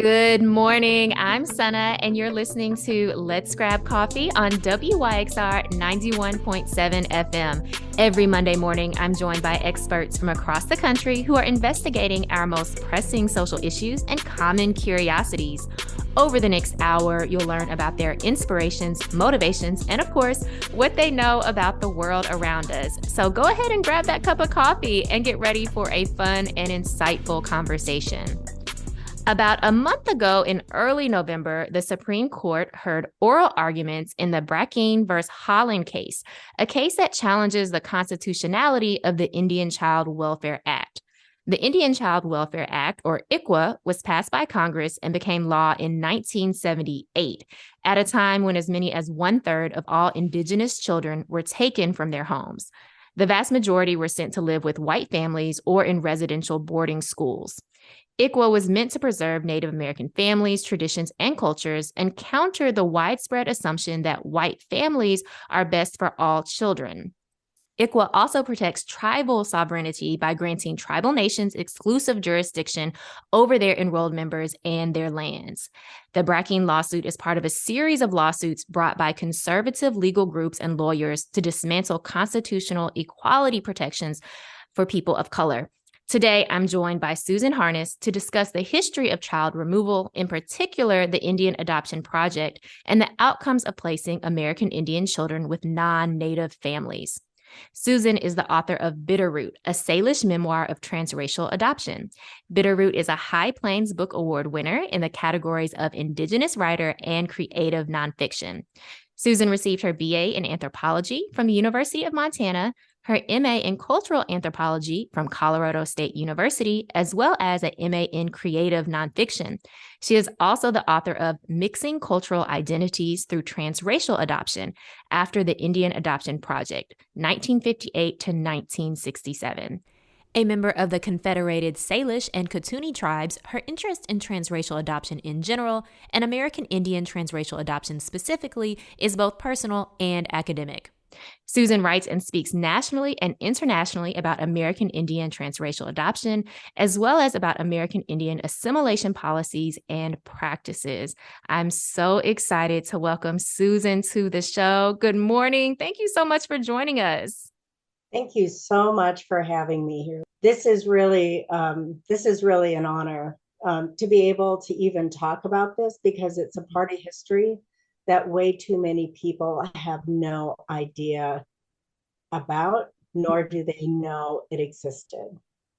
Good morning. I'm SunAh, and you're listening to Let's Grab Coffee on WYXR 91.7 FM. Every Monday morning, I'm joined by experts from across the country who are investigating our most pressing social issues and common curiosities. Over the next hour, you'll learn about their inspirations, motivations, and of course, what they know about the world around us. So go ahead and grab that cup of coffee and get ready for a fun and insightful conversation. About a month ago in early November, the Supreme Court heard oral arguments in the Brackeen versus Haaland case, a case that challenges the constitutionality of the Indian Child Welfare Act. The Indian Child Welfare Act, or ICWA, was passed by Congress and became law in 1978, at a time when as many as one-third of all Indigenous children were taken from their homes. The vast majority were sent to live with white families or in residential boarding schools. ICWA was meant to preserve Native American families, traditions, and cultures and counter the widespread assumption that white families are best for all children. ICWA also protects tribal sovereignty by granting tribal nations exclusive jurisdiction over their enrolled members and their lands. The Brackeen lawsuit is part of a series of lawsuits brought by conservative legal groups and lawyers to dismantle constitutional equality protections for people of color. Today, I'm joined by Susan Harness to discuss the history of child removal, in particular the Indian Adoption Project, and the outcomes of placing American Indian children with non-Native families. Susan is the author of Bitterroot, a Say-lish memoir of transracial adoption. Bitterroot is a High Plains Book Award winner in the categories of Indigenous Writer and Creative Nonfiction. Susan received her BA in Anthropology from the University of Montana, her MA in Cultural Anthropology from Colorado State University, as well as an MA in Creative Nonfiction. She is also the author of Mixing Cultural Identities Through Transracial Adoption After the Indian Adoption Project, 1958 to 1967. A member of the Confederated Salish and Kootenai tribes, her interest in transracial adoption in general and American Indian transracial adoption specifically is both personal and academic. Susan writes and speaks nationally and internationally about American Indian transracial adoption, as well as about American Indian assimilation policies and practices. I'm so excited to welcome Susan to the show. Good morning. Thank you so much for joining us. Thank you so much for having me here. This is really an honor to be able to even talk about this, because it's a part of history that way too many people have no idea about, nor do they know it existed.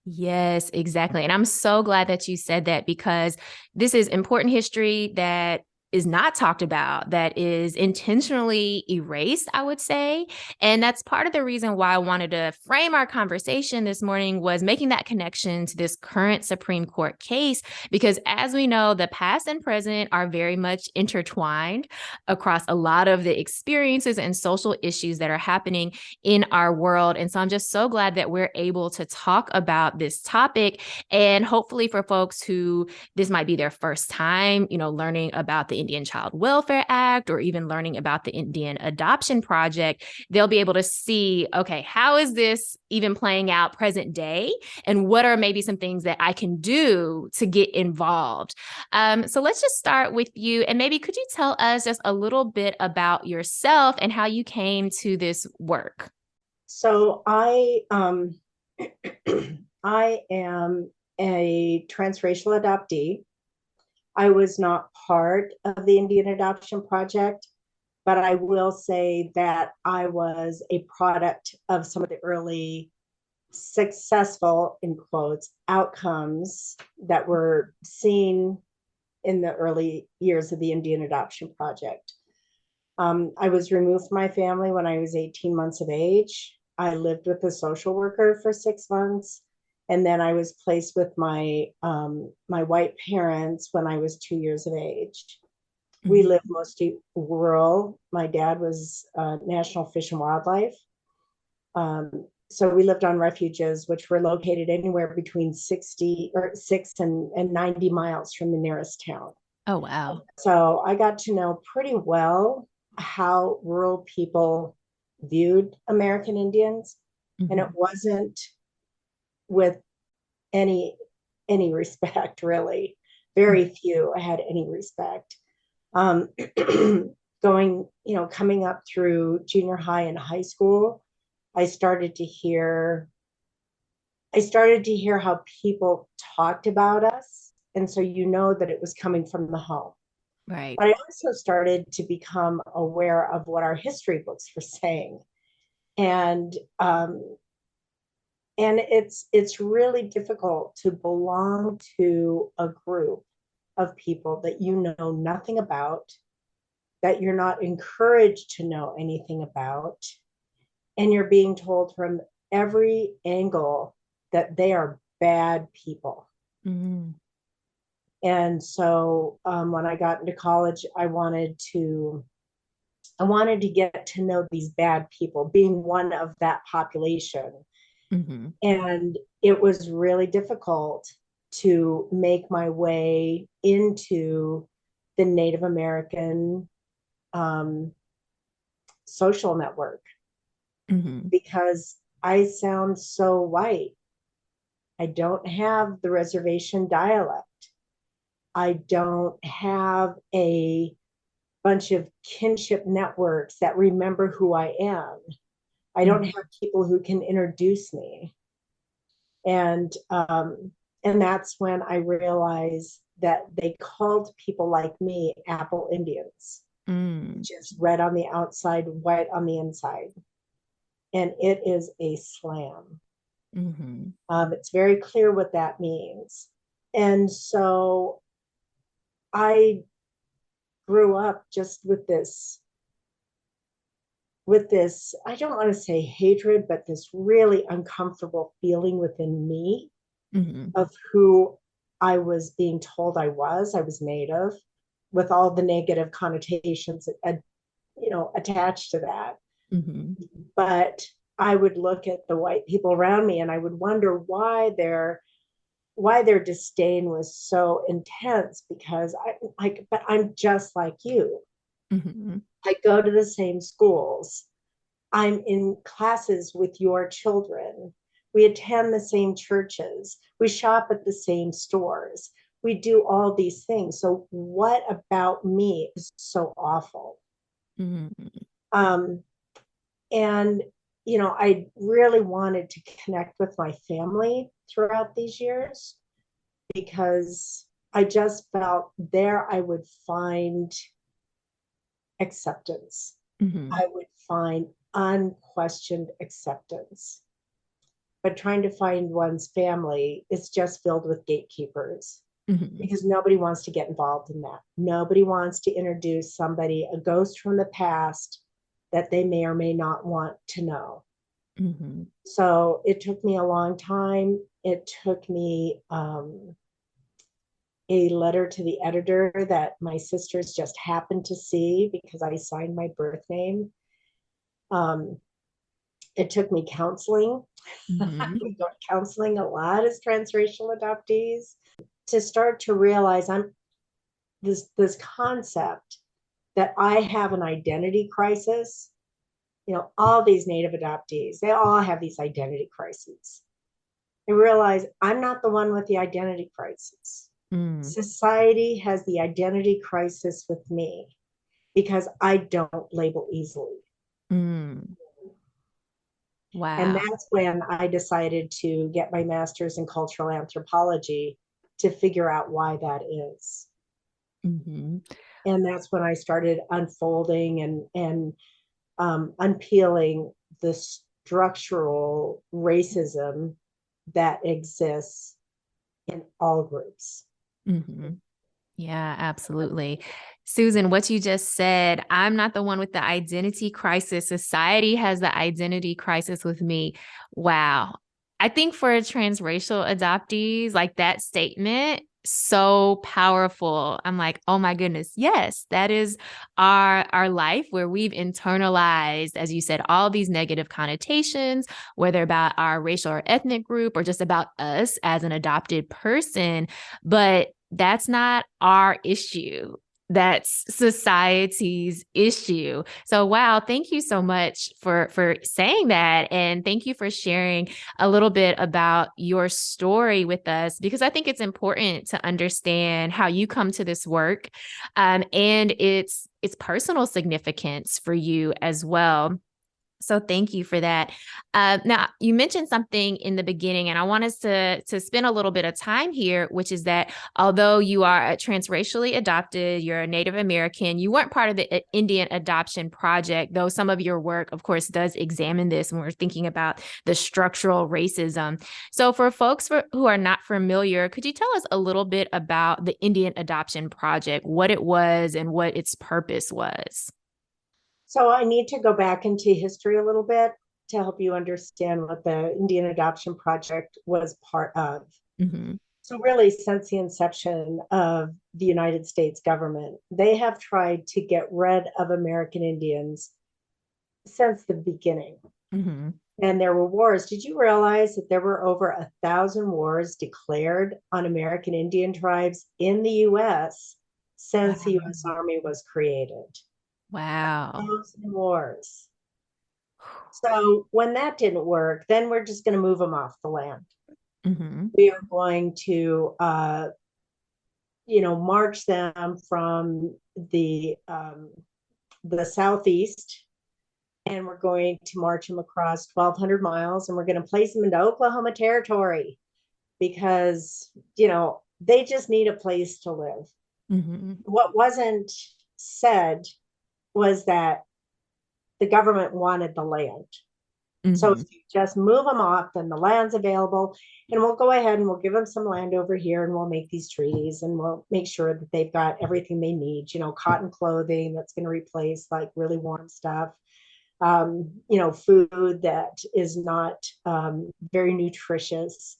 Yes, exactly. And I'm so glad that you said that, because this is important history that is not talked about, that is intentionally erased, I would say. And that's part of the reason why I wanted to frame our conversation this morning, was making that connection to this current Supreme Court case, because as we know, the past and present are very much intertwined across a lot of the experiences and social issues that are happening in our world. And so I'm just so glad that we're able to talk about this topic. And hopefully for folks who this might be their first time, learning about the Indian Child Welfare Act, or even learning about the Indian Adoption Project, they'll be able to see, okay, how is this even playing out present day? And what are maybe some things that I can do to get involved? So let's just start with you. And maybe could you tell us just a little bit about yourself and how you came to this work? So I am a transracial adoptee. I was not part of the Indian Adoption Project, but I will say that I was a product of some of the early successful, in quotes, outcomes that were seen in the early years of the Indian Adoption Project. I was removed from my family when I was 18 months of age. I lived with a social worker for 6 months. And then I was placed with my white parents when I was 2 years of age. We lived mostly rural. My dad was National Fish and Wildlife. So we lived on refuges, which were located anywhere between 6 and 90 miles from the nearest town. Oh, wow. So I got to know pretty well how rural people viewed American Indians. And it wasn't with any respect, really. Very few had any respect. Um, going, coming up through junior high and high school, I started to hear how people talked about us. And so that it was coming from the home. Right. But I also started to become aware of what our history books were saying. And it's really difficult to belong to a group of people that you know nothing about, that you're not encouraged to know anything about, and you're being told from every angle that they are bad people. Mm-hmm. And so when I got into college, I wanted to get to know these bad people, being one of that population. Mm-hmm. And it was really difficult to make my way into the Native American social network, Mm-hmm. because I sound so white. I don't have the reservation dialect. I don't have a bunch of kinship networks that remember who I am. I don't have people who can introduce me. And that's when I realized that they called people like me Apple Indians, just red on the outside, white on the inside. And it is a slam. Mm-hmm. It's very clear what that means. And so I grew up just with this, I don't want to say hatred, but this really uncomfortable feeling within me of who I was being told I was Native, with all the negative connotations attached to that. Mm-hmm. But I would look at the white people around me and I would wonder why their disdain was so intense, because but I'm just like you. Mm-hmm. I go to the same schools. I'm in classes with your children. We attend the same churches. We shop at the same stores. We do all these things. So what about me is so awful? Mm-hmm. Um, and, I really wanted to connect with my family throughout these years, because I just felt there I would find acceptance. Mm-hmm. I would find unquestioned acceptance. But trying to find one's family is just filled with gatekeepers, Mm-hmm. because nobody wants to get involved in that. Nobody wants to introduce somebody, a ghost from the past, that they may or may not want to know. Mm-hmm. So it took me a long time. It took me a letter to the editor that my sisters just happened to see because I signed my birth name. It took me counseling. Mm-hmm. We go to counseling a lot as transracial adoptees to start to realize I'm this concept that I have an identity crisis. All these Native adoptees, they all have these identity crises. I realize I'm not the one with the identity crisis. Mm. Society has the identity crisis with me because I don't label easily. Mm. And Wow. that's when I decided to get my master's in cultural anthropology to figure out why that is. Mm-hmm. And that's when I started unfolding and unpeeling the structural racism that exists in all groups. Mm-hmm. Yeah, absolutely. Susan, what you just said, I'm not the one with the identity crisis. Society has the identity crisis with me. Wow. I think for transracial adoptees, like that statement, so powerful. I'm like, oh my goodness. Yes, that is our life where we've internalized, as you said, all these negative connotations, whether about our racial or ethnic group or just about us as an adopted person. But that's not our issue. that's society's issue. So wow, thank you so much for saying that, and thank you for sharing a little bit about your story with us, because I think it's important to understand how you come to this work, and its personal significance for you as well. So thank you for that. Now, you mentioned something in the beginning, and I want us to spend a little bit of time here, which is that although you are transracially adopted, you're a Native American, you weren't part of the Indian adoption project, though some of your work, of course, does examine this when we're thinking about the structural racism. So for folks who are not familiar, could you tell us a little bit about the Indian adoption project, what it was and what its purpose was? So I need to go back into history a little bit to help you understand what the Indian Adoption Project was part of. Mm-hmm. So really, since the inception of the United States government, they have tried to get rid of American Indians since the beginning. Mm-hmm. And there were wars. Did you realize that there were over 1,000 wars declared on American Indian tribes in the US since the US Wow. Army was created? Wow. 1,000 wars. So when that didn't work, then we're just going to move them off the land. Mm-hmm. We are going to, march them from the southeast, and we're going to march them across 1,200 miles, and we're going to place them into Oklahoma territory because they just need a place to live. Mm-hmm. What wasn't said was that the government wanted the land. So if Mm-hmm. you just move them off, then the land's available, and we'll go ahead and we'll give them some land over here, and we'll make these treaties, and we'll make sure that they've got everything they need, cotton clothing that's going to replace like really warm stuff, food that is not very nutritious,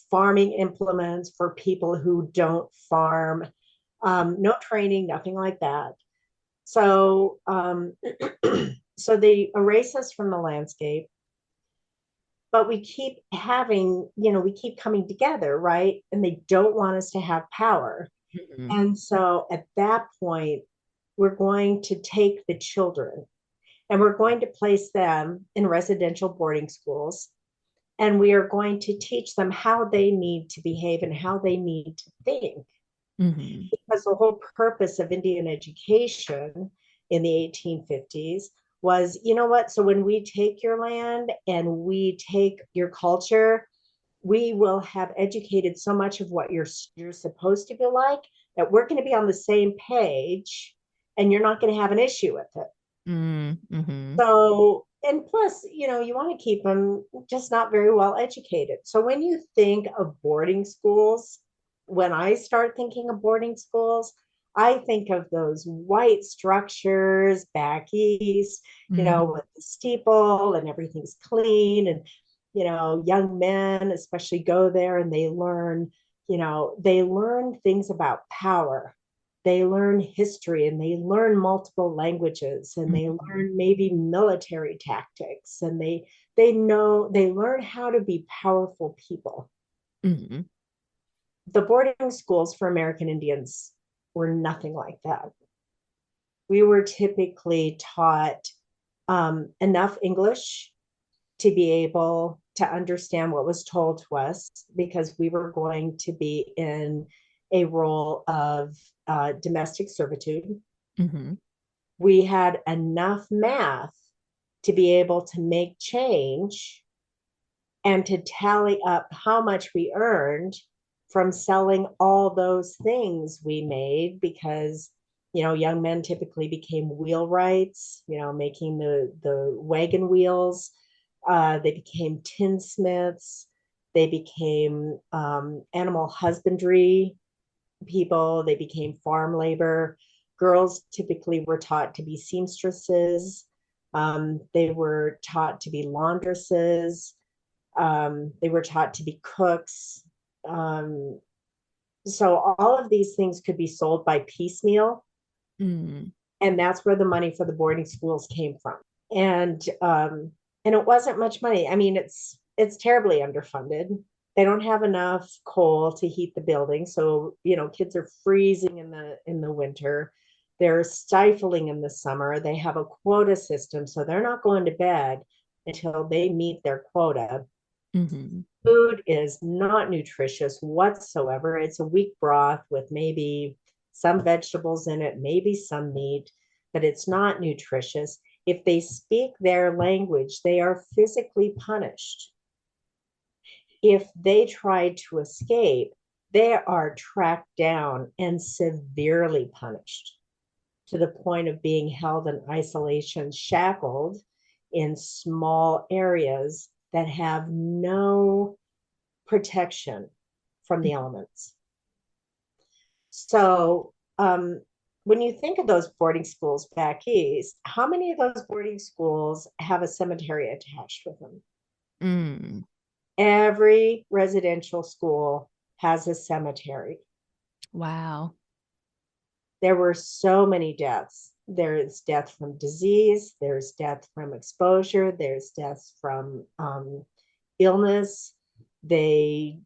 farming implements for people who don't farm, no training, nothing like that. So, so they erase us from the landscape, but we keep we keep coming together, right? And they don't want us to have power. Mm-hmm. And so at that point, we're going to take the children and we're going to place them in residential boarding schools. And we are going to teach them how they need to behave and how they need to think. Mm-hmm. Because the whole purpose of Indian education in the 1850s was, you know what? So when we take your land and we take your culture, we will have educated so much of what you're supposed to be like that we're going to be on the same page, and you're not going to have an issue with it. Mm-hmm. So, and plus, you want to keep them just not very well educated. So when you think of boarding schools, when I start thinking of boarding schools, I think of those white structures back east, Mm-hmm. with the steeple and everything's clean. And, young men especially go there and they learn things about power. They learn history, and they learn multiple languages, and they Mm-hmm. learn maybe military tactics, and they learn how to be powerful people. Mm-hmm. The boarding schools for American Indians were nothing like that. We were typically taught enough English to be able to understand what was told to us, because we were going to be in a role of domestic servitude. Mm-hmm. We had enough math to be able to make change and to tally up how much we earned from selling all those things we made, because young men typically became wheelwrights, making the wagon wheels. They became tinsmiths. They became animal husbandry people. They became farm labor. Girls typically were taught to be seamstresses. They were taught to be laundresses. They were taught to be cooks. Um, so all of these things could be sold by piecemeal, Mm-hmm. and that's where the money for the boarding schools came from. And it wasn't much money. I mean, it's terribly underfunded. they don't have enough coal to heat the building. So, kids are freezing in the winter. They're stifling in the summer. They have a quota system, so they're not going to bed until they meet their quota. Mm-hmm. Food is not nutritious whatsoever. It's a weak broth with maybe some vegetables in it, maybe some meat, but it's not nutritious. If they speak their language, they are physically punished. If they try to escape, they are tracked down and severely punished to the point of being held in isolation, shackled in small areas that have no protection from the elements. So, when you think of those boarding schools back east, how many of those boarding schools have a cemetery attached with them? Mm. Every residential school has a cemetery. Wow. There were so many deaths. There's death from disease, there's death from exposure, there's deaths from illness. It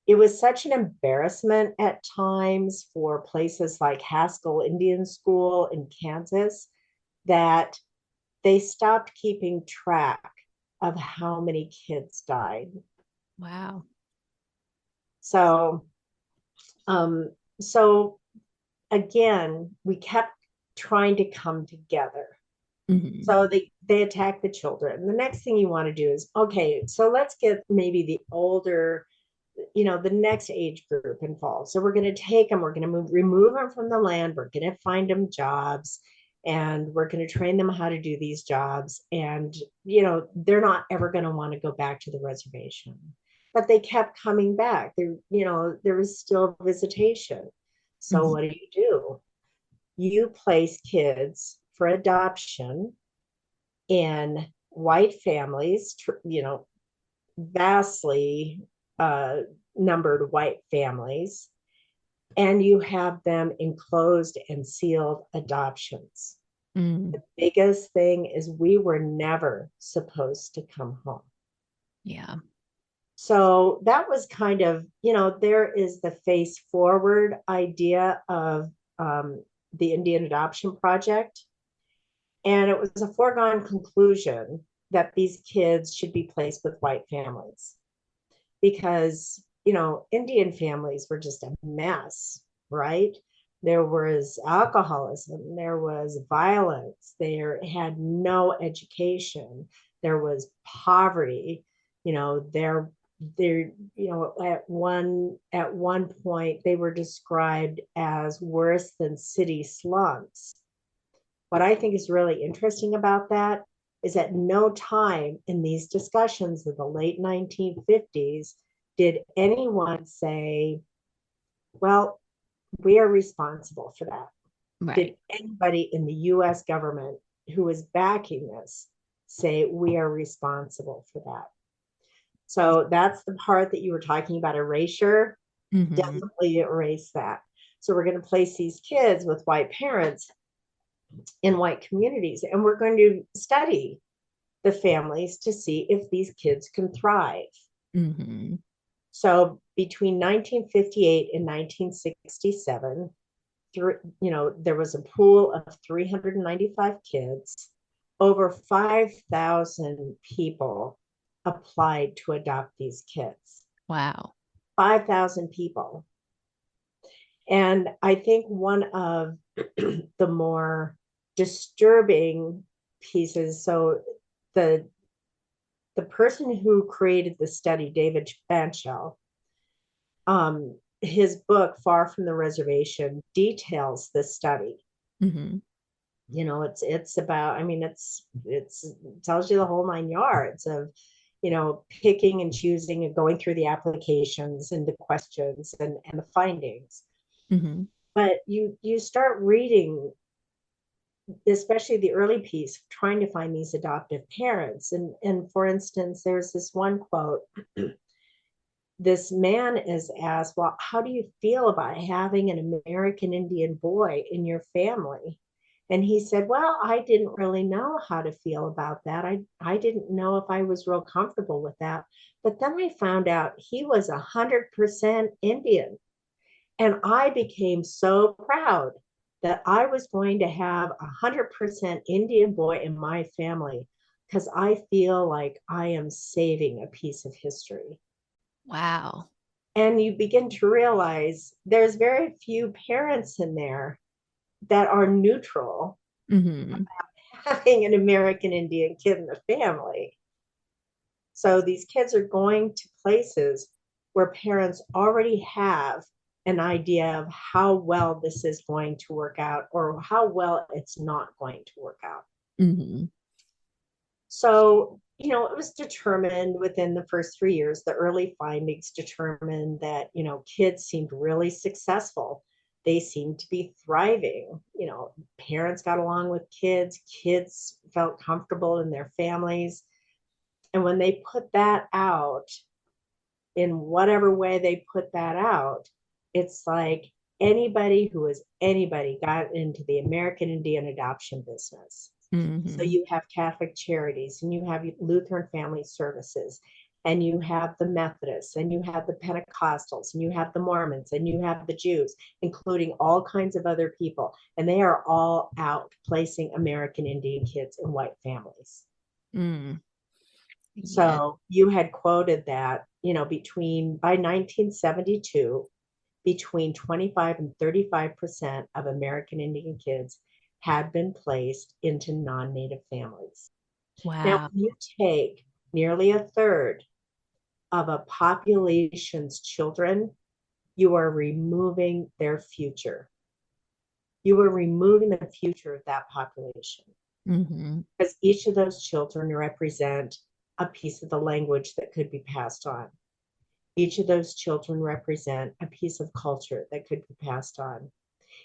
was such an embarrassment at times for places like Haskell Indian School in Kansas that they stopped keeping track of how many kids died. Wow. So, um, so again, we kept trying to come together. Mm-hmm. So they attack the children. The next thing you want to do is, okay, so let's get maybe the older, the next age group involved. So we're going to take them, we're going to remove them from the land, we're going to find them jobs, and we're going to train them how to do these jobs. And, they're not ever going to want to go back to the reservation. But they kept coming back. There was still visitation. So Mm-hmm. what do? You place kids for adoption in white families, vastly numbered white families, and you have them enclosed and sealed adoptions. Mm. The biggest thing is we were never supposed to come home. Yeah. So that was kind of, there is the face forward idea of the Indian Adoption Project. And it was a foregone conclusion that these kids should be placed with white families because, Indian families were just a mess, right? There was alcoholism, there was violence, there had no education, there was poverty, at one point they were described as worse than city slums. What I think is really interesting about that is at no time in these discussions of the late 1950s did anyone say, well, we are responsible for that. Right. Did anybody in the US government who was backing this say we are responsible for that? So that's the part that you were talking about, erasure. Mm-hmm. Definitely erase that. So we're going to place these kids with white parents in white communities, and we're going to study the families to see if these kids can thrive. Mm-hmm. So between 1958 and 1967, there was a pool of 395 kids. Over 5,000 people applied to adopt these kids. Wow. 5,000 people. And I think one of the more disturbing pieces, so the person who created the study, David Banshell, his book Far from the Reservation details this study. Mm-hmm. It's about, it tells you the whole 9 yards of picking and choosing and going through the applications and the questions and the findings. Mm-hmm. But you start reading, especially the early piece, trying to find these adoptive parents. And for instance, there's this one quote. This man is asked, well, how do you feel about having an American Indian boy in your family? And he said, well, I didn't really know how to feel about that. I didn't know if I was real comfortable with that. But then I found out he was 100% Indian. And I became so proud that I was going to have 100% Indian boy in my family because I feel like I am saving a piece of history. Wow. And you begin to realize there's very few parents in there that are neutral Mm-hmm. having an American Indian kid in the family. So these kids are going to places where parents already have an idea of how well this is going to work out or how well it's not going to work out. Mm-hmm. So, it was determined within the first 3 years, the early findings determined that, kids seemed really successful. They seemed to be thriving. Parents got along with kids felt comfortable in their families. And when they put that out, in whatever way they put that out, it's like anybody who is anybody got into the American Indian adoption business. So Mm-hmm. you have Catholic Charities, and you have Lutheran Family Services, and you have the Methodists, and you have the Pentecostals, and you have the Mormons, and you have the Jews, including all kinds of other people. And they are all out placing American Indian kids in white families. Mm. Yeah. So you had quoted that, by 1972, between 25 and 35% of American Indian kids had been placed into non-Native families. Now, Wow. when you take nearly a third of a population's children, you are removing their future. You are removing the future of that population Mm-hmm. because each of those children represent a piece of the language that could be passed on. Each of those children represent a piece of culture that could be passed on.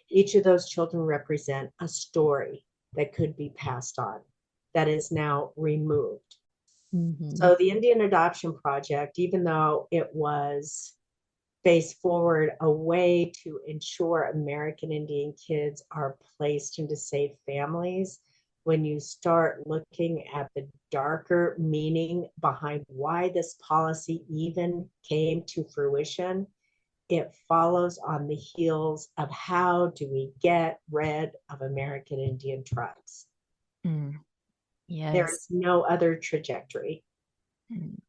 Each of those children represent a story that could be passed on that is now removed. Mm-hmm. So the Indian Adoption Project, even though it was faced forward a way to ensure American Indian kids are placed into safe families, when you start looking at the darker meaning behind why this policy even came to fruition, it follows on the heels of how do we get rid of American Indian tribes. Mm. There Yes. is no other trajectory. Mm.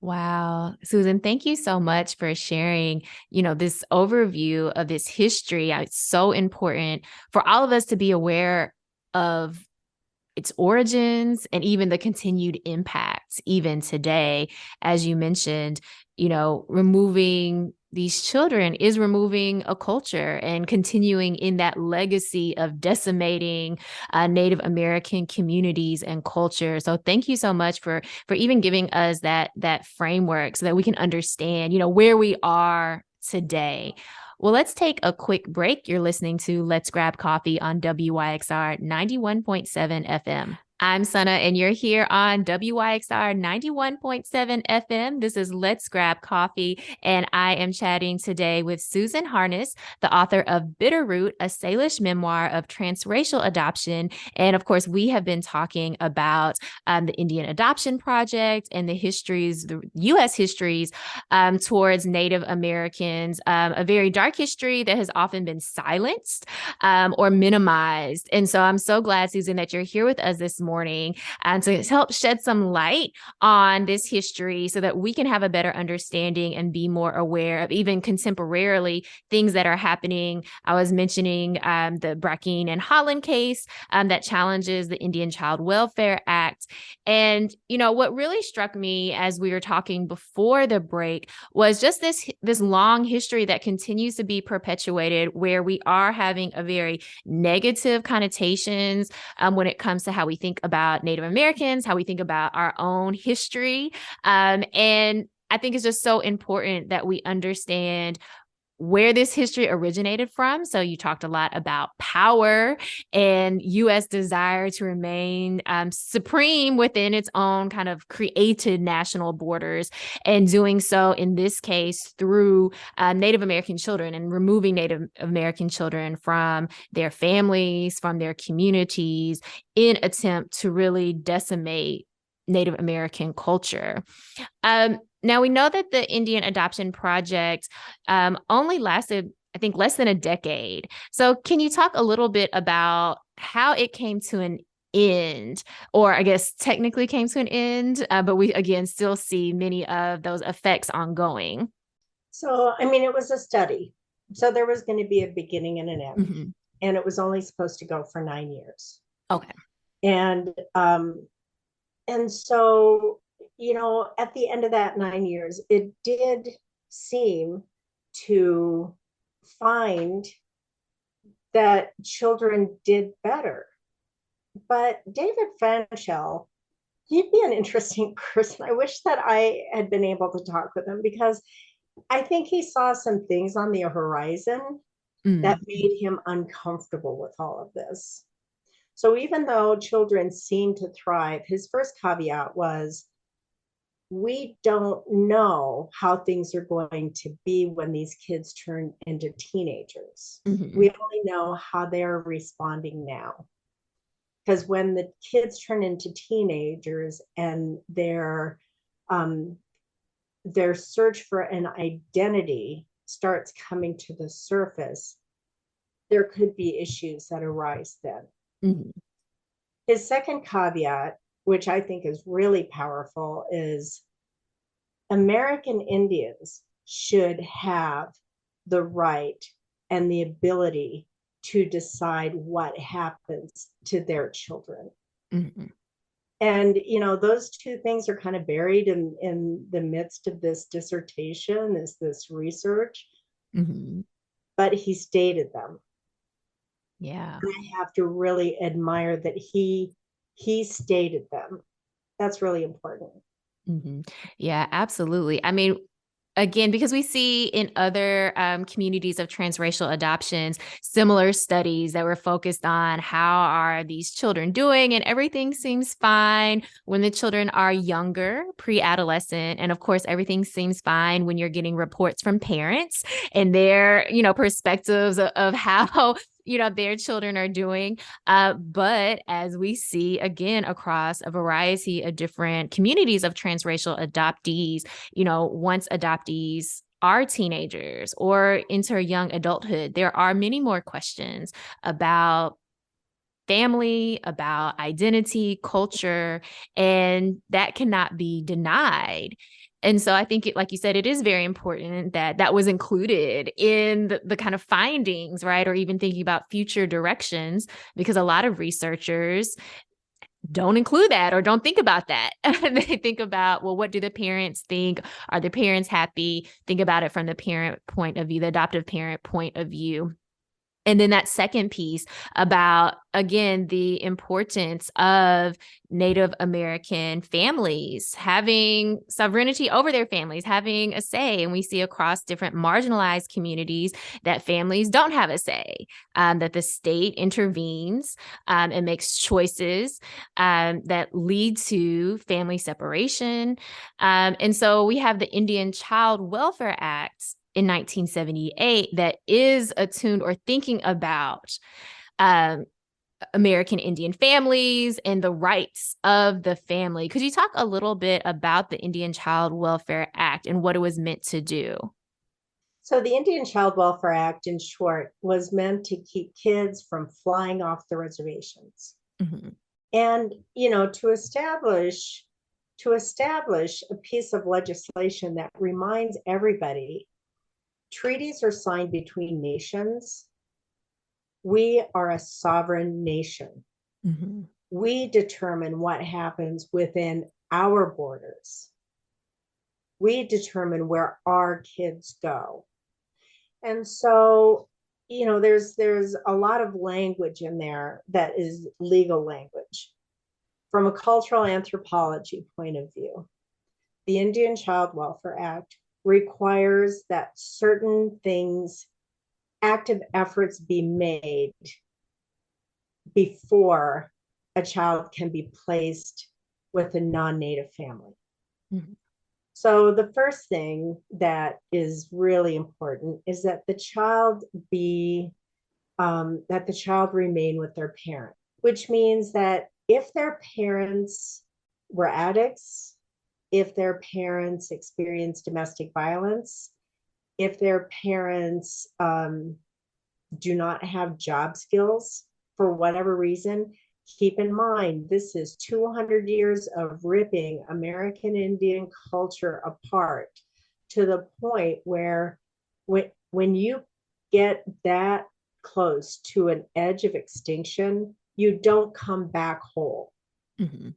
Wow. Susan, thank you so much for sharing, this overview of this history. It's so important for all of us to be aware of its origins and even the continued impacts even today. As you mentioned, removing these children is removing a culture and continuing in that legacy of decimating Native American communities and culture. So thank you so much for even giving us that framework so that we can understand, where we are today. Well, let's take a quick break. You're listening to Let's Grab Coffee on WYXR 91.7 FM. I'm SunAh, and you're here on WYXR 91.7 FM. This is Let's Grab Coffee, and I am chatting today with Susan Harness, the author of Bitterroot, a Say-lish memoir of transracial adoption. And of course, we have been talking about the Indian Adoption Project and the histories, the U.S. histories towards Native Americans, a very dark history that has often been silenced or minimized. And so I'm so glad, Susan, that you're here with us this morning and to help shed some light on this history so that we can have a better understanding and be more aware of even contemporarily things that are happening. I was mentioning the Brackeen and Haaland case that challenges the Indian Child Welfare Act. And, what really struck me as we were talking before the break was just this long history that continues to be perpetuated where we are having a very negative connotations when it comes to how we think about Native Americans, how we think about our own history. And I think it's just so important that we understand where this history originated from. So you talked a lot about power and U.S. desire to remain supreme within its own kind of created national borders, and doing so in this case through Native American children and removing Native American children from their families, from their communities, in attempt to really decimate Native American culture. Now, we know that the Indian Adoption Project only lasted, I think, less than a decade. So can you talk a little bit about how it came to an end, or I guess technically came to an end, but we, again, still see many of those effects ongoing? So, I mean, it was a study. So there was going to be a beginning and an end. Mm-hmm. And it was only supposed to go for 9 years. Okay. And so, at the end of that 9 years, it did seem to find that children did better. But David Fanchel, he'd be an interesting person. I wish that I had been able to talk with him, because I think he saw some things on the horizon that made him uncomfortable with all of this. So even though children seem to thrive, his first caveat was, we don't know how things are going to be when these kids turn into teenagers. Mm-hmm. We only know how they're responding now. Because when the kids turn into teenagers and their search for an identity starts coming to the surface, there could be issues that arise then. Mm-hmm. His second caveat, which I think is really powerful, is American Indians should have the right and the ability to decide what happens to their children. Mm-hmm. And, those two things are kind of buried in the midst of this dissertation, is this research. Mm-hmm. But he stated them. Yeah. And I have to really admire that he stated them. That's really important. Mm-hmm. Yeah, absolutely. I mean, again, because we see in other communities of transracial adoptions, similar studies that were focused on how are these children doing, and everything seems fine when the children are younger, pre-adolescent. And of course, everything seems fine when you're getting reports from parents and their, perspectives of how their children are doing. But as we see again across a variety of different communities of transracial adoptees, once adoptees are teenagers or enter young adulthood, there are many more questions about family, about identity, culture, and that cannot be denied. And so I think, like you said, it is very important that that was included in the kind of findings, right? Or even thinking about future directions, because a lot of researchers don't include that or don't think about that. They think about, well, what do the parents think? Are the parents happy? Think about it from the parent point of view, the adoptive parent point of view. And then that second piece about, again, the importance of Native American families having sovereignty over their families, having a say. And we see across different marginalized communities that families don't have a say, that the state intervenes and makes choices that lead to family separation. And so we have the Indian Child Welfare Act in 1978 that is attuned or thinking about American Indian families and the rights of the family. Could you talk a little bit about the Indian Child Welfare Act and what it was meant to do? So the Indian Child Welfare Act, in short, was meant to keep kids from flying off the reservations. Mm-hmm. And, to establish a piece of legislation that reminds everybody treaties are signed between nations. We are a sovereign nation. Mm-hmm. We determine what happens within our borders. We determine where our kids go. And so, there's a lot of language in there that is legal language. From a cultural anthropology point of view, the Indian Child Welfare Act requires that certain things, active efforts be made before a child can be placed with a non-native family. Mm-hmm. So the first thing that is really important is that the child remain with their parent, which means that if their parents were addicts, if their parents experienced domestic violence, if their parents do not have job skills for whatever reason, keep in mind, this is 200 years of ripping American Indian culture apart to the point where when you get that close to an edge of extinction, you don't come back whole. Mm-hmm.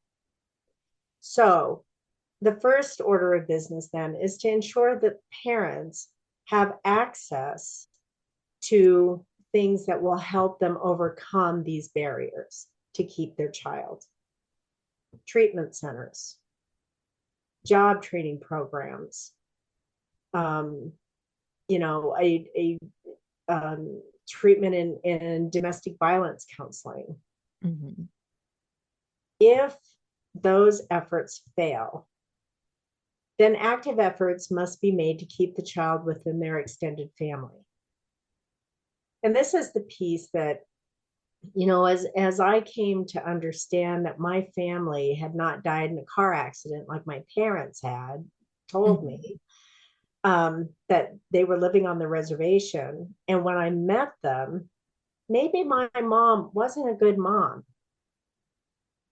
So the first order of business then is to ensure that parents have access to things that will help them overcome these barriers to keep their child. Treatment centers, job training programs, treatment in domestic violence counseling. Mm-hmm. If those efforts fail, then active efforts must be made to keep the child within their extended family. And this is the piece that, as I came to understand that my family had not died in a car accident like my parents had told Mm-hmm. me, that they were living on the reservation. And when I met them, maybe my mom wasn't a good mom.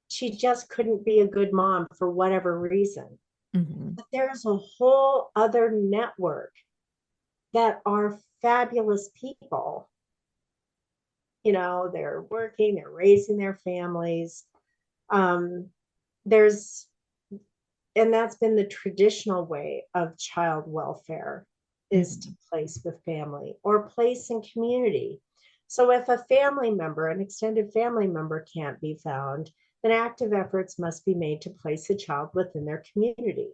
She just couldn't be a good mom for whatever reason. Mm-hmm. But there's a whole other network that are fabulous people. They're working, they're raising their families. There's and that's been the traditional way of child welfare, is to place with family or place in community. So if a family member, an extended family member, can't be found, then active efforts must be made to place a child within their community.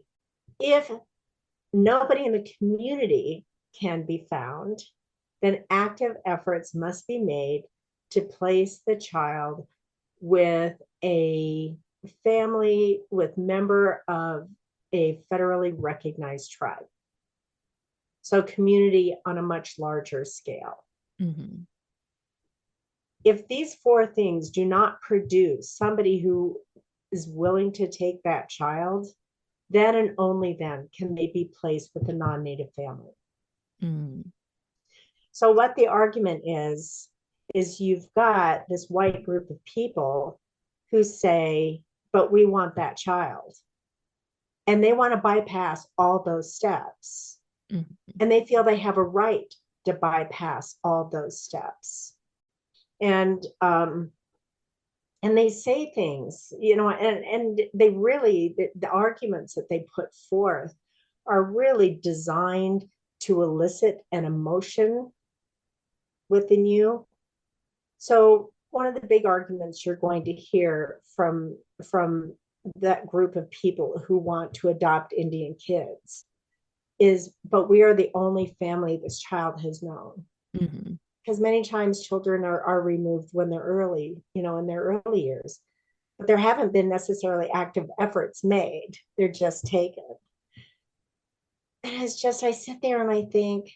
If nobody in the community can be found, then active efforts must be made to place the child with a family with member of a federally recognized tribe. So community on a much larger scale. Mm-hmm. If these four things do not produce somebody who is willing to take that child, then and only then can they be placed with a non-native family. Mm-hmm. So what the argument is you've got this white group of people who say, but we want that child. And they want to bypass all those steps. Mm-hmm. And they feel they have a right to bypass all those steps. And they say things, and they really, the arguments that they put forth are really designed to elicit an emotion within you. So one of the big arguments you're going to hear from that group of people who want to adopt Indian kids is, but we are the only family this child has known. Mm-hmm. Because many times children are removed when they're early, in their early years, but there haven't been necessarily active efforts made. They're just taken. And it's just, I sit there and I think,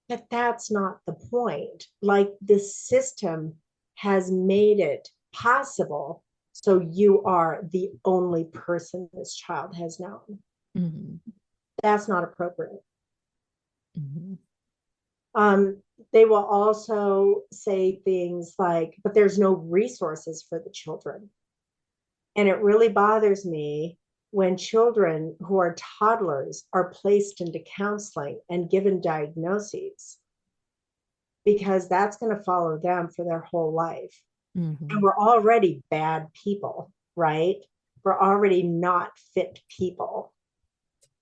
but that's not the point. Like, the system has made it possible, so you are the only person this child has known. Mm-hmm. That's not appropriate. Mm-hmm. They will also say things like, but there's no resources for the children. And it really bothers me when children who are toddlers are placed into counseling and given diagnoses, because that's going to follow them for their whole life. Mm-hmm. And we're already bad people, right? We're already not fit people.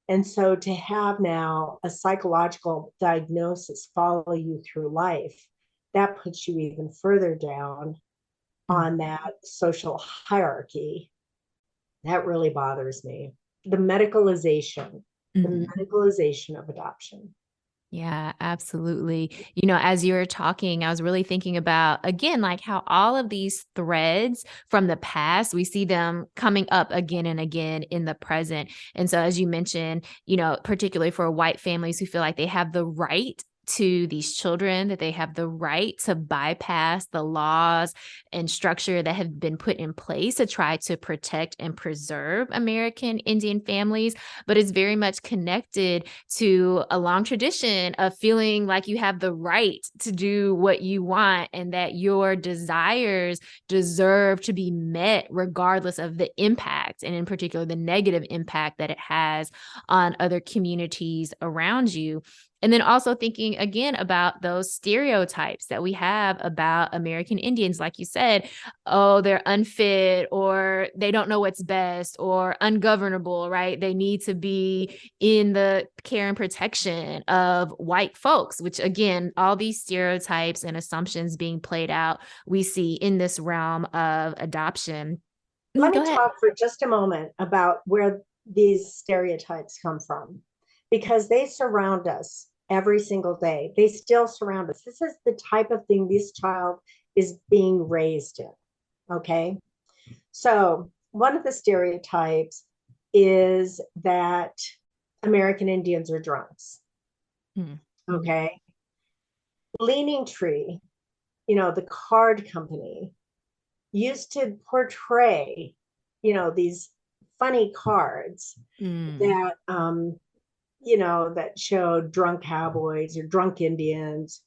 And so to have now a psychological diagnosis follow you through life, that puts you even further down on that social hierarchy. That really bothers me. The medicalization the Mhm. medicalization of adoption. Yeah, absolutely. You know, as you were talking, I was really thinking about, again, like how all of these threads from the past, we see them coming up again and again in the present. And so, as you mentioned, you know, particularly for white families who feel like they have the right to these children, that they have the right to bypass the laws and structure that have been put in place to try to protect and preserve American Indian families. But it's very much connected to a long tradition of feeling like you have the right to do what you want and that your desires deserve to be met regardless of the impact, and in particular the negative impact that it has on other communities around you. And then also thinking again about those stereotypes that we have about American Indians, like you said, oh, they're unfit or they don't know what's best or ungovernable, right? They need to be in the care and protection of white folks, which again, all these stereotypes and assumptions being played out, we see in this realm of adoption. Let Go me ahead. talk for just a moment about where these stereotypes come from, because they surround us every single day. They still surround us. This is the type of thing this child is being raised in. Okay. So, one of the stereotypes is that American Indians are drunks. Mm-hmm. Okay. Leaning Tree, the card company, used to portray, these funny cards Mm. that, that showed drunk cowboys or drunk Indians.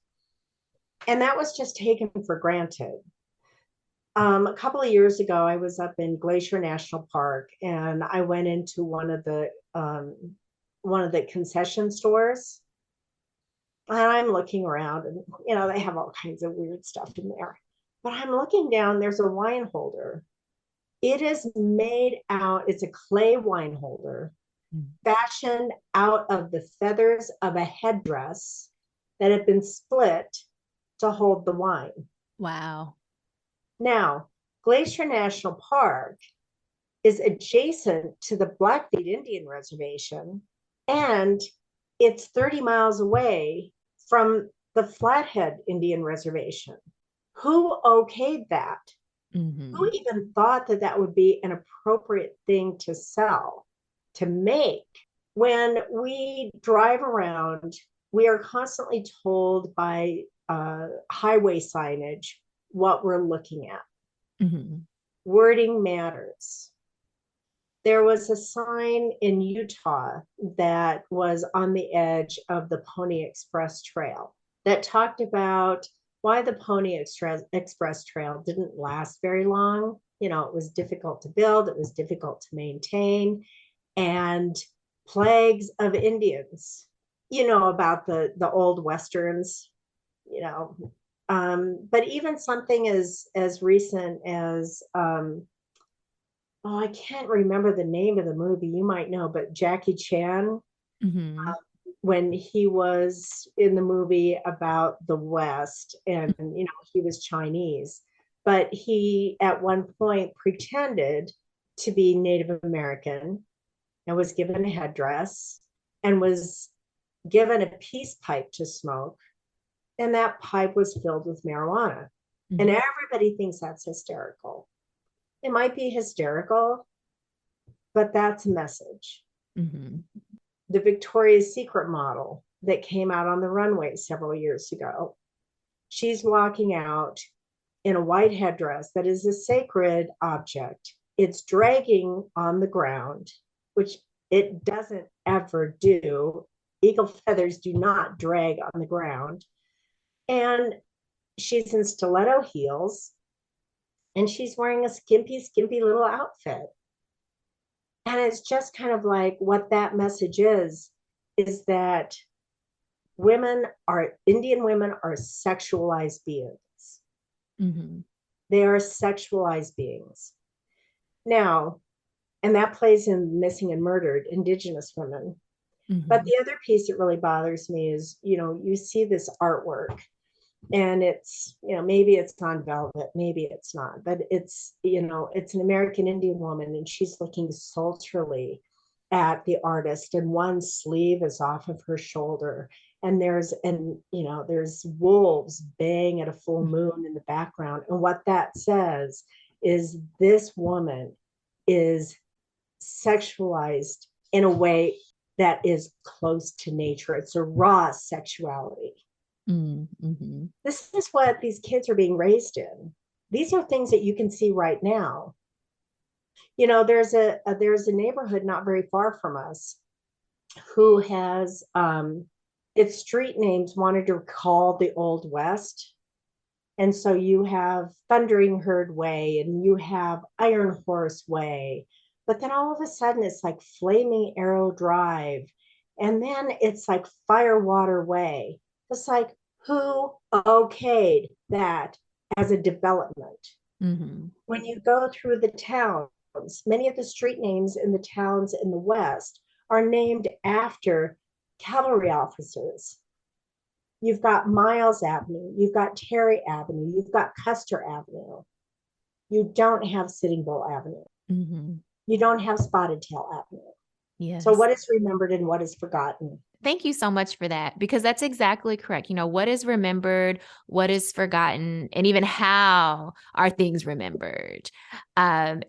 And that was just taken for granted. A couple of years ago, I was up in Glacier National Park, and I went into one of the concession stores, and I'm looking around, and they have all kinds of weird stuff in there. But I'm looking down. There's a wine holder. It is made out. It's a clay wine holder, fashioned out of the feathers of a headdress that had been split to hold the wine. Wow. Now, Glacier National Park is adjacent to the Blackfeet Indian Reservation, and it's 30 miles away from the Flathead Indian Reservation. Who okayed that? Mm-hmm. Who even thought that that would be an appropriate thing to sell, to make? When we drive around, we are constantly told by highway signage what we're looking at. Mm-hmm. Wording matters. There was a sign in Utah that was on the edge of the Pony Express Trail that talked about why the Pony Express Trail didn't last very long. It was difficult to build, it was difficult to maintain, and plagues of Indians. About the old westerns, but even something as recent as I can't remember the name of the movie. You might know, but Jackie Chan, Mm-hmm. when he was in the movie about the West, and he was Chinese, but he at one point pretended to be Native American and was given a headdress and was given a peace pipe to smoke, and that pipe was filled with marijuana. And Mm-hmm. everybody thinks that's hysterical. It might be hysterical, but that's a message. Mm-hmm. The Victoria's Secret model that came out on the runway several years ago, she's walking out in a white headdress that is a sacred object. It's dragging on the ground, which it doesn't ever do. Eagle feathers do not drag on the ground. And she's in stiletto heels, and she's wearing a skimpy little outfit. And it's just kind of like what that message is that Indian women are sexualized beings. Mm-hmm. They are sexualized beings. Now, and that plays in missing and murdered Indigenous women. But Mm-hmm. the other piece that really bothers me is, you see this artwork, and it's, maybe it's on velvet, maybe it's not, but it's an American Indian woman, and she's looking sultrily at the artist, and one sleeve is off of her shoulder. And there's wolves baying at a full moon in the background. And what that says is this woman is sexualized in a way that is close to nature. It's a raw sexuality. Mm-hmm. This is what these kids are being raised in. These are things that you can see right now. There's a neighborhood not very far from us who has its street names wanted to recall the Old West. And so you have Thundering Herd Way and you have Iron Horse Way. But then all of a sudden it's like Flaming Arrow Drive. And then it's like Firewater Way. It's like, who okayed that as a development? Mm-hmm. When you go through the towns, many of the street names in the towns in the West are named after cavalry officers. You've got Miles Avenue, you've got Terry Avenue, you've got Custer Avenue. You don't have Sitting Bull Avenue. Mm-hmm. You don't have Spotted Tail Avenue. Yes. So what is remembered and what is forgotten? Thank you so much for that, because that's exactly correct. What is remembered, what is forgotten, and even how are things remembered? And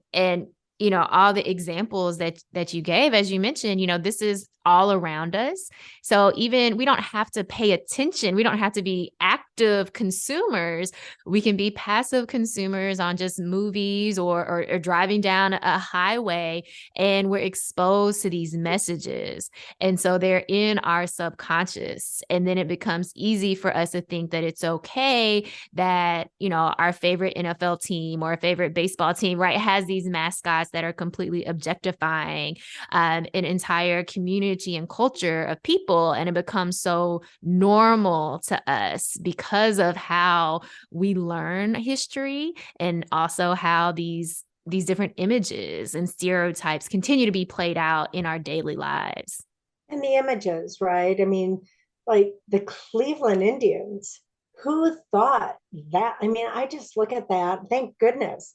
all the examples that you gave, as you mentioned, this is all around us. So even we don't have to pay attention. We don't have to be active consumers. We can be passive consumers on just movies or driving down a highway, and we're exposed to these messages. And so they're in our subconscious. And then it becomes easy for us to think that it's okay that, our favorite NFL team or favorite baseball team, right, has these mascots that are completely objectifying an entire community and culture of people. And it becomes so normal to us because of how we learn history, and also how these different images and stereotypes continue to be played out in our daily lives. And the images, right? I mean, like the Cleveland Indians, who thought that? I mean, I just look at that. Thank goodness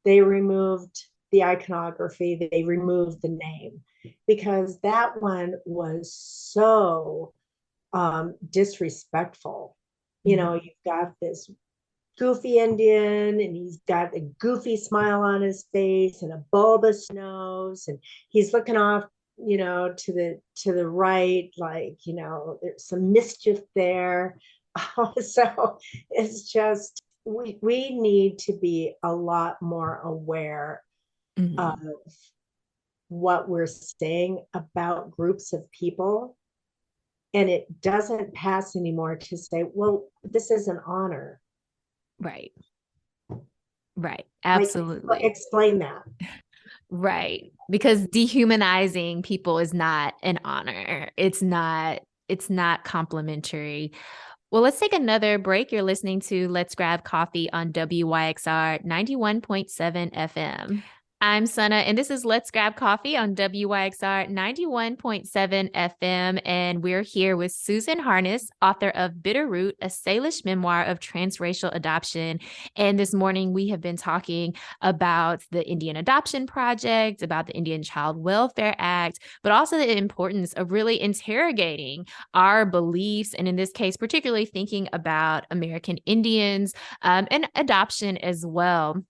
they removed the iconography, they removed the name, because that one was so disrespectful. You've got this goofy Indian, and he's got a goofy smile on his face and a bulbous nose, and he's looking off, to the right, like, there's some mischief there. So it's just, we need to be a lot more aware of what we're saying about groups of people. And it doesn't pass anymore to say, well, this is an honor. Right. Absolutely. Like, explain that. Right. Because dehumanizing people is not an honor. It's not complimentary. Well, let's take another break. You're listening to Let's Grab Coffee on WYXR 91.7 FM. I'm SunAh, and this is Let's Grab Coffee on WYXR 91.7 FM. And we're here with Susan Harness, author of Bitter Root, a Say-lish memoir of transracial adoption. And this morning we have been talking about the Indian Adoption Project, about the Indian Child Welfare Act, but also the importance of really interrogating our beliefs. And in this case, particularly thinking about American Indians and adoption as well.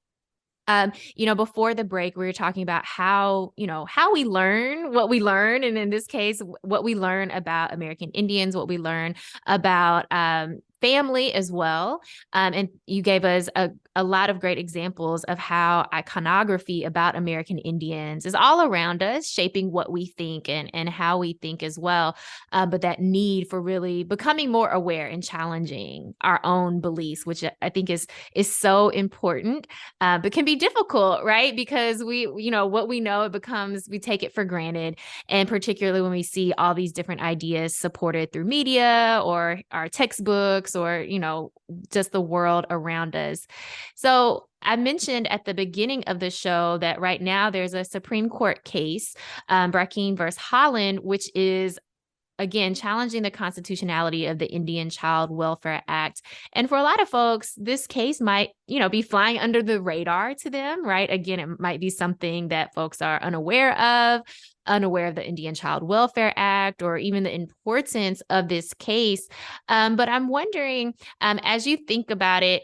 Before the break, we were talking about how we learn what we learn. And in this case, what we learn about American Indians, what we learn about family as well. And you gave us a lot of great examples of how iconography about American Indians is all around us, shaping what we think and how we think as well. But that need for really becoming more aware and challenging our own beliefs, which I think is so important, but can be difficult, right? Because what we know, we take it for granted. And particularly when we see all these different ideas supported through media or our textbooks or, just the world around us. So I mentioned at the beginning of the show that right now there's a Supreme Court case, Brackeen versus Haaland, which is again, challenging the constitutionality of the Indian Child Welfare Act. And for a lot of folks, this case might, be flying under the radar to them, right? Again, it might be something that folks are unaware of the Indian Child Welfare Act, or even the importance of this case. But I'm wondering, as you think about it,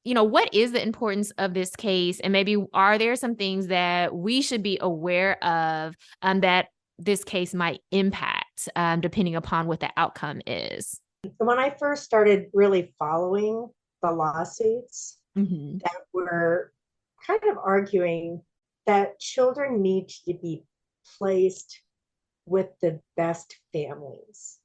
what is the importance of this case? And maybe are there some things that we should be aware of that this case might impact, depending upon what the outcome is? When I first started really following the lawsuits Mm-hmm. that were kind of arguing that children need to be placed with the best families,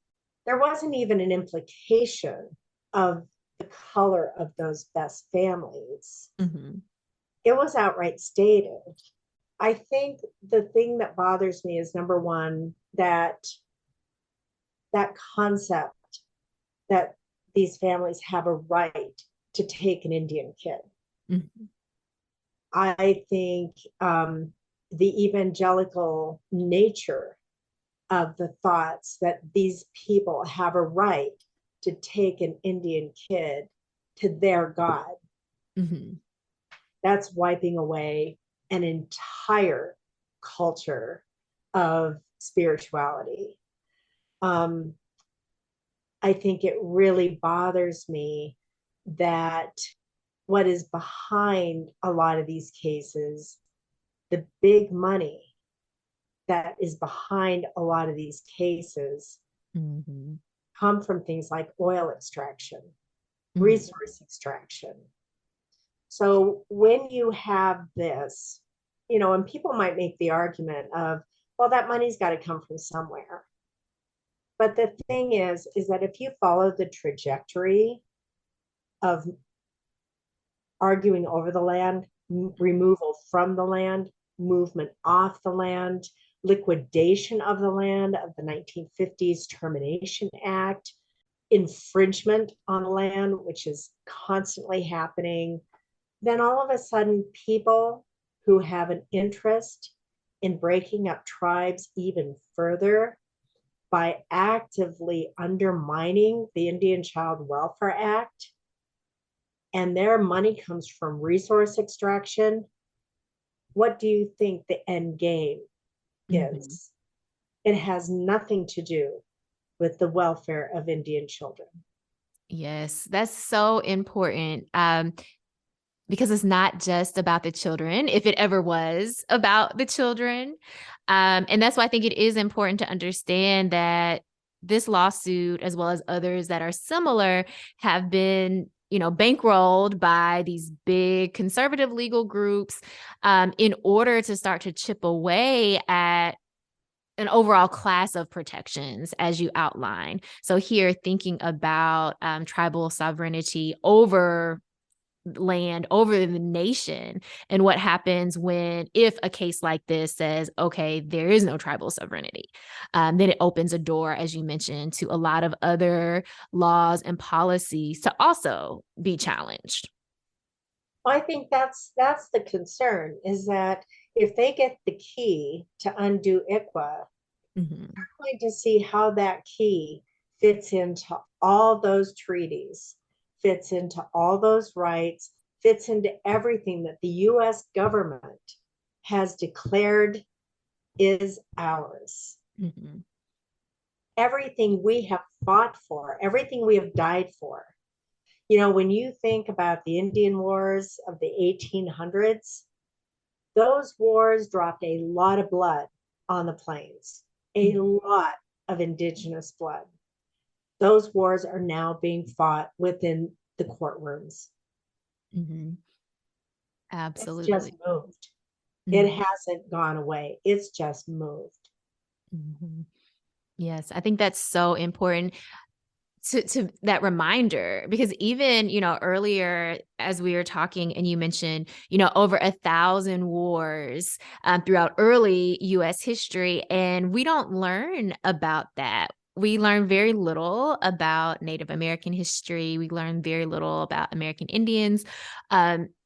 there wasn't even an implication of the color of those best families. Mm-hmm. It was outright stated. I think the thing that bothers me is, number one, that concept that these families have a right to take an Indian kid. Mm-hmm. I think the evangelical nature of the thoughts that these people have a right to take an Indian kid to their God, Mm-hmm. that's wiping away an entire culture of spirituality. I think it really bothers me that what is behind a lot of these cases, the big money that is behind a lot of these cases, Mm-hmm. come from things like oil extraction, Mm-hmm. resource extraction. So when you have this, and people might make the argument of, well, that money's got to come from somewhere. But the thing is that if you follow the trajectory of arguing over the land, removal from the land, movement off the land, liquidation of the land of the 1950s Termination Act, infringement on land, which is constantly happening, then all of a sudden people who have an interest in breaking up tribes even further by actively undermining the Indian Child Welfare Act, and their money comes from resource extraction, what do you think the end game is? Mm-hmm. It has nothing to do with the welfare of Indian children. Yes, that's so important. Because it's not just about the children, if it ever was about the children. And that's why I think it is important to understand that this lawsuit, as well as others that are similar, have been, bankrolled by these big conservative legal groups, in order to start to chip away at an overall class of protections, as you outline. So here, thinking about tribal sovereignty over land, over the nation, and what happens if a case like this says, okay, there is no tribal sovereignty, then it opens a door, as you mentioned, to a lot of other laws and policies to also be challenged. Well, I think that's the concern, is that if they get the key to undo ICWA, Mm-hmm. we're going to see how that key fits into all those treaties, fits into all those rights, fits into everything that the US government has declared is ours. Mm-hmm. Everything we have fought for, everything we have died for. When you think about the Indian Wars of the 1800s, those wars dropped a lot of blood on the plains, a lot of indigenous blood. Those wars are now being fought within the courtrooms. Mm-hmm. Absolutely. It's just moved. Mm-hmm. It hasn't gone away. It's just moved. Mm-hmm. Yes, I think that's so important to that reminder, because even, earlier as we were talking and you mentioned, over 1,000 wars throughout early US history, and we don't learn about that. We learn very little about Native American history. We learn very little about American Indians.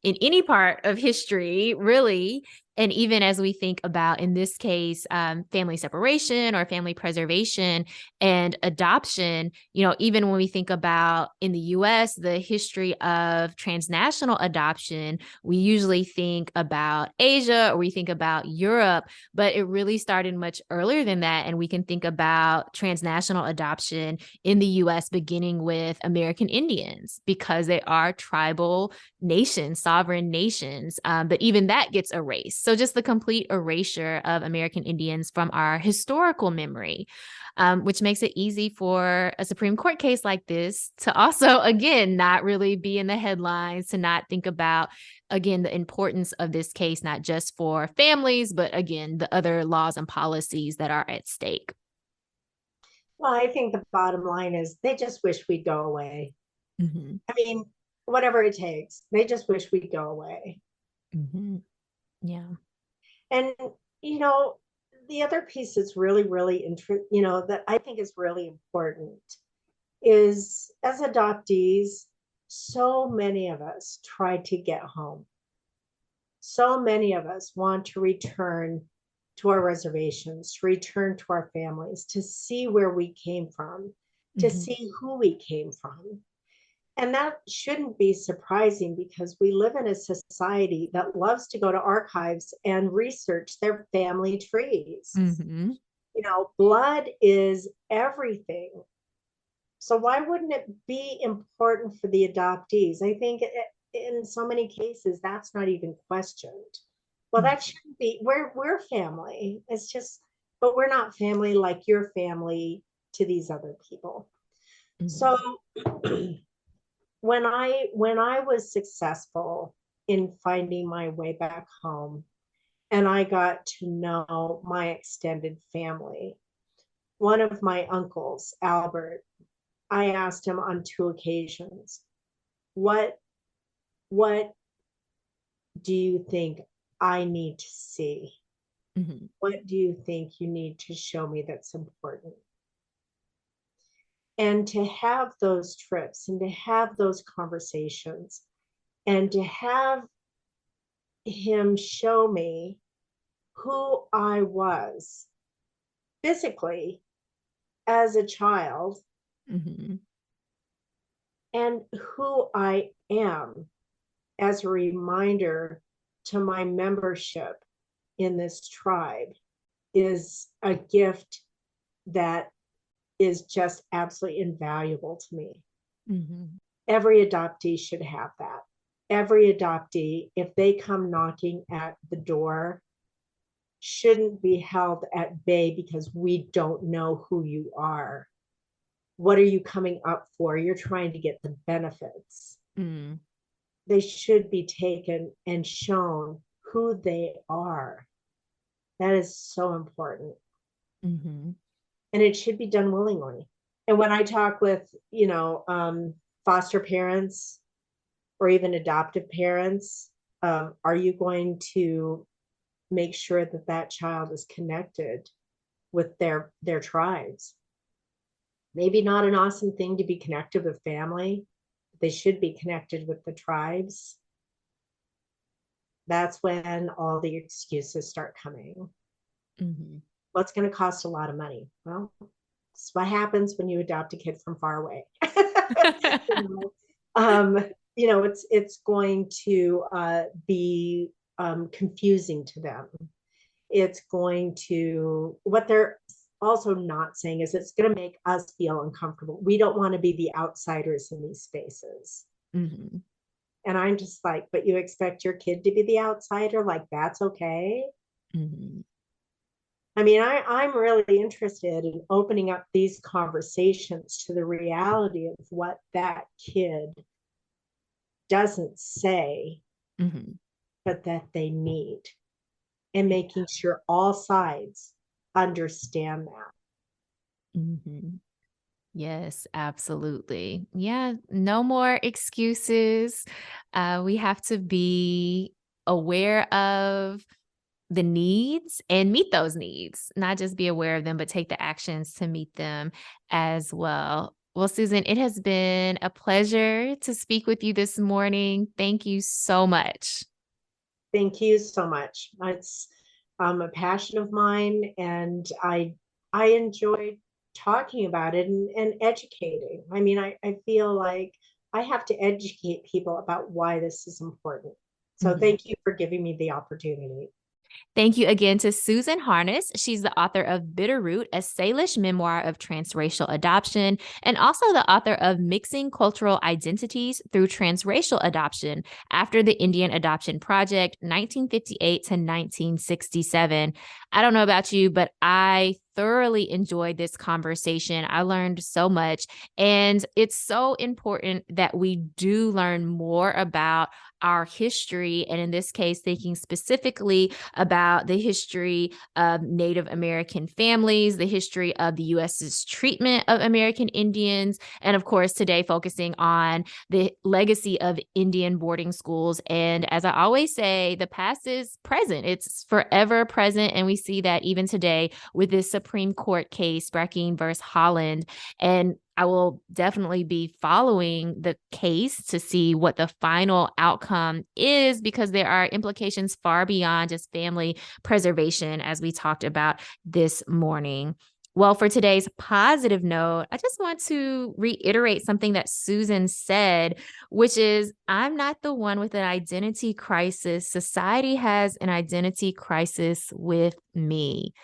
in any part of history, really. And even as we think about, in this case, family separation or family preservation and adoption, even when we think about in the US, the history of transnational adoption, we usually think about Asia or we think about Europe, but it really started much earlier than that. And we can think about transnational adoption in the US, beginning with American Indians, because they are tribal nations, sovereign nations. But even that gets erased. So just the complete erasure of American Indians from our historical memory, which makes it easy for a Supreme Court case like this to also, again, not really be in the headlines, to not think about, again, the importance of this case, not just for families, but again, the other laws and policies that are at stake. Well, I think the bottom line is they just wish we'd go away. Mm-hmm. I mean, whatever it takes, they just wish we'd go away. Mm-hmm. Yeah. And, the other piece that's really, really interesting, that I think is really important is, as adoptees, so many of us try to get home. So many of us want to return to our reservations, to return to our families, to see where we came from, to Mm-hmm. see who we came from. And that shouldn't be surprising, because we live in a society that loves to go to archives and research their family trees. Mm-hmm. Blood is everything. So why wouldn't it be important for the adoptees? I think in so many cases, that's not even questioned. Well, that shouldn't be, we're family. It's just, but we're not family like your family to these other people. Mm-hmm. So when I was successful in finding my way back home, and I got to know my extended family, one of my uncles, Albert, I asked him on 2 occasions, what do you think I need to see? Mm-hmm. What do you think you need to show me that's important? And to have those trips and to have those conversations and to have him show me who I was physically as a child, Mm-hmm. and who I am as a reminder to my membership in this tribe, is a gift that is just absolutely invaluable to me. Mm-hmm. Every adoptee should have that. Every adoptee, if they come knocking at the door, shouldn't be held at bay because we don't know who you are. What are you coming up for? You're trying to get the benefits. Mm-hmm. They should be taken and shown who they are. That is so important. Mm-hmm. And it should be done willingly. And when I talk with, foster parents or even adoptive parents, are you going to make sure that that child is connected with their tribes? Maybe not an awesome thing to be connected with family. They should be connected with the tribes. That's when all the excuses start coming. Mm-hmm. Well, it's going to cost a lot of money. Well, it's what happens when you adopt a kid from far away. It's going to be confusing to them. It's going to, what they're also not saying is, it's going to make us feel uncomfortable. We don't want to be the outsiders in these spaces. Mm-hmm. And I'm just like, but you expect your kid to be the outsider? Like, that's okay. Mm-hmm. I mean, I'm really interested in opening up these conversations to the reality of what that kid doesn't say, Mm-hmm. but that they need, and making sure all sides understand that. Mm-hmm. Yes, absolutely. Yeah, no more excuses. We have to be aware of the needs and meet those needs, not just be aware of them, but take the actions to meet them as well. Well, Susan, it has been a pleasure to speak with you this morning. Thank you so much. Thank you so much. It's a passion of mine, and I enjoyed talking about it and educating. I mean, I feel like I have to educate people about why this is important. So Mhm. thank you for giving me the opportunity. Thank you again to Susan Harness. She's the author of Bitterroot, a Say-lish memoir of transracial adoption, and also the author of Mixing Cultural Identities Through Transracial Adoption After the Indian Adoption Project, 1958 to 1967. I don't know about you, but I thoroughly enjoyed this conversation. I learned so much, and it's so important that we do learn more about our history, and in this case, thinking specifically about the history of Native American families, the history of the U.S.'s treatment of American Indians, and of course, today focusing on the legacy of Indian boarding schools. And as I always say, the past is present, it's forever present. And we see that even today with this Supreme Court case, Brackeen versus Haaland. And I will definitely be following the case to see what the final outcome is, because there are implications far beyond just family preservation, as we talked about this morning. Well, for today's positive note, I just want to reiterate something that Susan said, which is, I'm not the one with an identity crisis. Society has an identity crisis with me.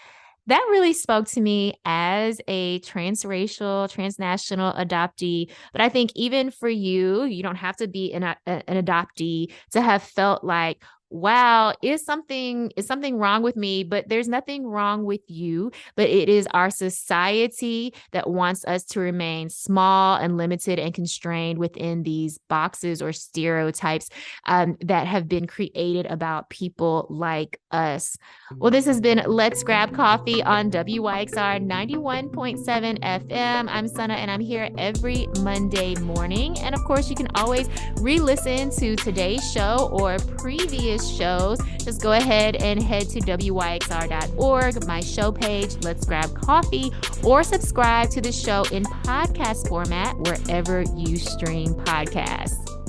That really spoke to me as a transracial, transnational adoptee. But I think even for you, you don't have to be an adoptee to have felt like, wow, is something wrong with me? But there's nothing wrong with you. But it is our society that wants us to remain small and limited and constrained within these boxes or stereotypes that have been created about people like us. Well, this has been Let's Grab Coffee on WYXR 91.7 FM. I'm SunAh, and I'm here every Monday morning. And of course, you can always re-listen to today's show or previous shows. Just go ahead and head to WYXR.org, my show page, Let's Grab Coffee, or subscribe to the show in podcast format wherever you stream podcasts.